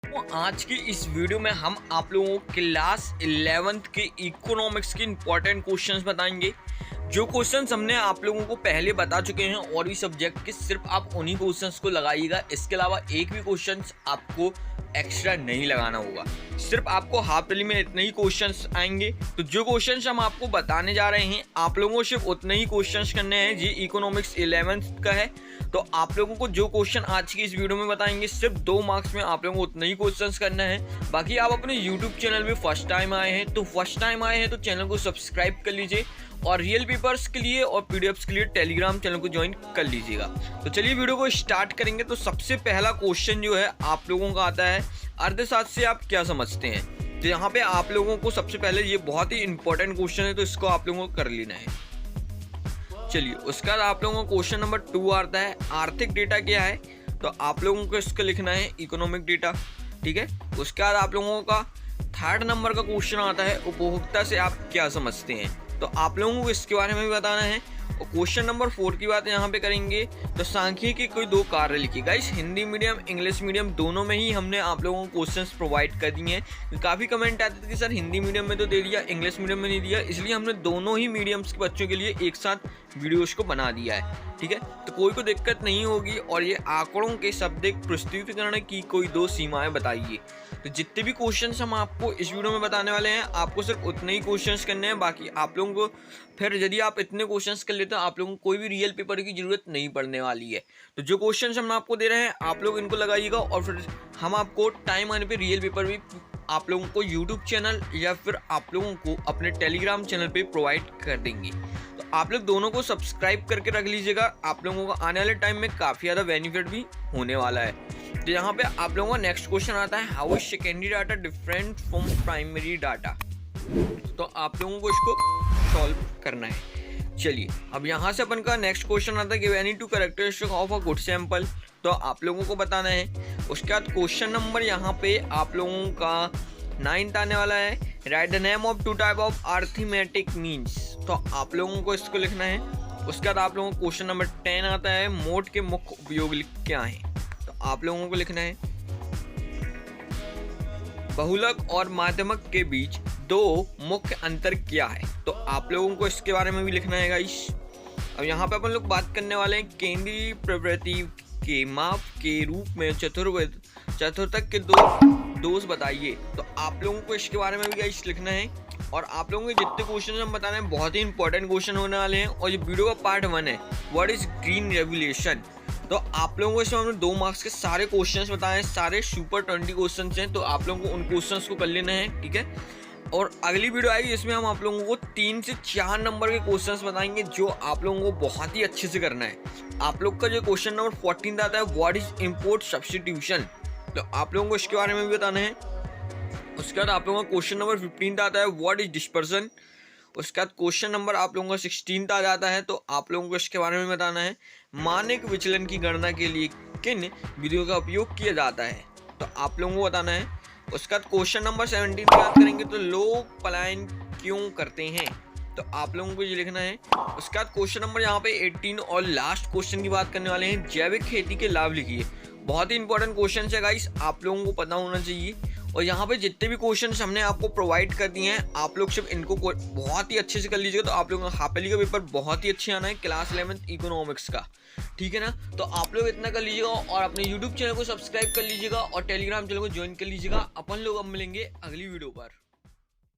तो आज की इस वीडियो में हम आप लोगों को क्लास 11th के इकोनॉमिक्स के इंपॉर्टेंट क्वेश्चंस बताएंगे। जो क्वेश्चंस हमने आप लोगों को पहले बता चुके हैं और भी सब्जेक्ट के, सिर्फ आप उन्हीं क्वेश्चंस को लगाइएगा। इसके अलावा एक भी क्वेश्चंस आपको एक्स्ट्रा नहीं लगाना होगा। सिर्फ आपको हाफ ईयरली में इतने ही क्वेश्चंस आएंगे। तो जो क्वेश्चंस हम आपको बताने जा रहे हैं, आप लोगों को सिर्फ उतने ही क्वेश्चंस करने हैं। जी इकोनॉमिक्स 11th का है, तो आप लोगों को जो क्वेश्चन आज की इस वीडियो में बताएंगे सिर्फ 2 मार्क्स में आप लोगों को उतने ही क्वेश्चंस करना है। बाकी आप अपने यूट्यूब चैनल में फर्स्ट टाइम आए हैं तो चैनल को सब्सक्राइब कर लीजिए और रियल पेपर्स के लिए और पीडीएफ्स के लिए टेलीग्राम चैनल को ज्वाइन कर लीजिएगा। तो चलिए वीडियो को स्टार्ट करेंगे। तो सबसे पहला क्वेश्चन जो है आप लोगों का आता है, अर्थशास्त्र से आप क्या समझते हैं। तो यहाँ पे आप लोगों को सबसे पहले, ये बहुत ही इंपॉर्टेंट क्वेश्चन है तो इसको आप लोगों को कर लेना है। चलिए उसका बाद आप लोगों को क्वेश्चन नंबर 2 आता है, आर्थिक डेटा क्या है। तो आप लोगों को इसको लिखना है इकोनॉमिक डेटा, ठीक है। उसके बाद आप लोगों का 3rd नंबर का क्वेश्चन आता है, उपभोक्ता से आप क्या समझते हैं। तो आप लोगों को इसके बारे में भी बताना है। और क्वेश्चन नंबर 4 की बात यहाँ पे करेंगे तो सांख्यिकी के कोई 2 कार्य लिखिए। Guys Hindi medium English medium दोनों में ही हमने आप लोगों को क्वेश्चंस प्रोवाइड कर दिए हैं। काफ़ी कमेंट आते थे कि सर हिंदी मीडियम में तो दे दिया, इंग्लिश मीडियम में नहीं दिया, इसलिए हमने दोनों ही मीडियम्स के बच्चों के लिए एक साथ वीडियोज को बना दिया है, ठीक है। तो कोई को दिक्कत नहीं होगी। और ये आंकड़ों के शाब्दिक प्रस्तुतिकरण की कोई 2 सीमाएं बताइए। तो जितने भी क्वेश्चंस हम आपको इस वीडियो में बताने वाले हैं, आपको सिर्फ उतने ही क्वेश्चंस करने हैं। बाकी आप लोगों को फिर यदि आप इतने क्वेश्चंस कर लेते हो, आप लोगों को कोई भी रियल पेपर की जरूरत नहीं पड़ने वाली है। तो जो क्वेश्चंस हम आपको दे रहे हैं, आप लोग इनको लगाइएगा और फिर हम आपको टाइम आने पे रियल पेपर भी आप लोगों को यूट्यूब चैनल या फिर आप लोगों को अपने टेलीग्राम चैनल पे प्रोवाइड कर देंगे। तो आप लोग दोनों को सब्सक्राइब करके रख लीजिएगा। आप लोगों को आने वाले टाइम में काफ़ी ज़्यादा बेनिफिट भी होने वाला है। तो यहाँ पे आप लोगों का नेक्स्ट क्वेश्चन आता है, how is secondary data different from primary data. तो आप लोगों को इसको सॉल्व करना है। चलिए अब यहाँ से अपन का नेक्स्ट क्वेश्चन आता है, give any 2 characteristic of a good sample. तो आप लोगों को बताना है। उसके बाद क्वेश्चन नंबर यहाँ पे आप लोगों का 9th आने वाला है, right the name of 2 type of arithmetic means. तो आप लोगों को इसको लिखना है। उसके बाद आप लोगों को क्वेश्चन नंबर 10 आता है, मोड के मुख्य उपयोग क्या हैं। तो आप लोगों को लिखना है, बहुलक और माध्यमक के बीच 2 मुख्य अंतर क्या है। तो आप लोगों को इसके बारे में भी लिखना है गाइस। अब यहाँ पे अपन लोग बात करने वाले हैं केंद्रीय प्रवृत्ति के माप के रूप में चतुर्थक के 2 दोष बताइए। तो आप लोगों को इसके बारे में भी गाइस लिखना है। और आप लोगों के जितने क्वेश्चन हम बता रहे हैं बहुत ही इंपॉर्टेंट क्वेश्चन होने वाले हैं। और ये वीडियो का पार्ट 1 है, व्हाट इज ग्रीन रेवोल्यूशन। तो आप लोगों को इसमें हमने 2 मार्क्स के सारे क्वेश्चंस बताए हैं, सारे सुपर 20 क्वेश्चंस हैं। तो आप लोगों को उन क्वेश्चंस को कर लेना है, ठीक है। और अगली वीडियो आएगी जिसमें हम आप लोगों को 3 से 4 नंबर के क्वेश्चंस बताएंगे जो आप लोगों को बहुत ही अच्छे से करना है। आप लोग का जो क्वेश्चन नंबर 14 आता है, व्हाट इज इंपोर्ट सब्स्टिट्यूशन। तो आप लोगों को इसके बारे में भी बताना है। उसके बाद आप लोगों का क्वेश्चन नंबर 15 आता है, व्हाट इज डिस्पर्सन। उसके बाद क्वेश्चन नंबर आप लोगों का 16 आ जाता है। तो आप लोगों को इसके बारे में बताना है, मानक विचलन की गणना के लिए किन विधियों का उपयोग किया जाता है। तो आप लोगों को बताना है। उसके बाद क्वेश्चन नंबर 17 की बात करेंगे तो लोग पलायन क्यों करते हैं। तो आप लोगों को ये लिखना है। उसके बाद क्वेश्चन नंबर यहाँ पे 18 और लास्ट क्वेश्चन की बात करने वाले हैं, जैविक खेती के लाभ लिखिए। बहुत ही इंपॉर्टेंट क्वेश्चन है गाइस, आप लोगों को पता होना चाहिए। और यहाँ पे जितने भी क्वेश्चन हमने आपको प्रोवाइड कर दिए हैं, आप लोग सिर्फ इनको बहुत ही अच्छे से कर लीजिएगा। तो आप लोगों का हाफ ईयरली का पेपर बहुत ही अच्छे आना है, क्लास 11th इकोनॉमिक्स का, ठीक है ना। तो आप लोग इतना कर लीजिएगा और अपने यूट्यूब चैनल को सब्सक्राइब कर लीजिएगा और टेलीग्राम चैनल को ज्वाइन कर लीजिएगा। अपन लोग अब मिलेंगे अगली वीडियो पर।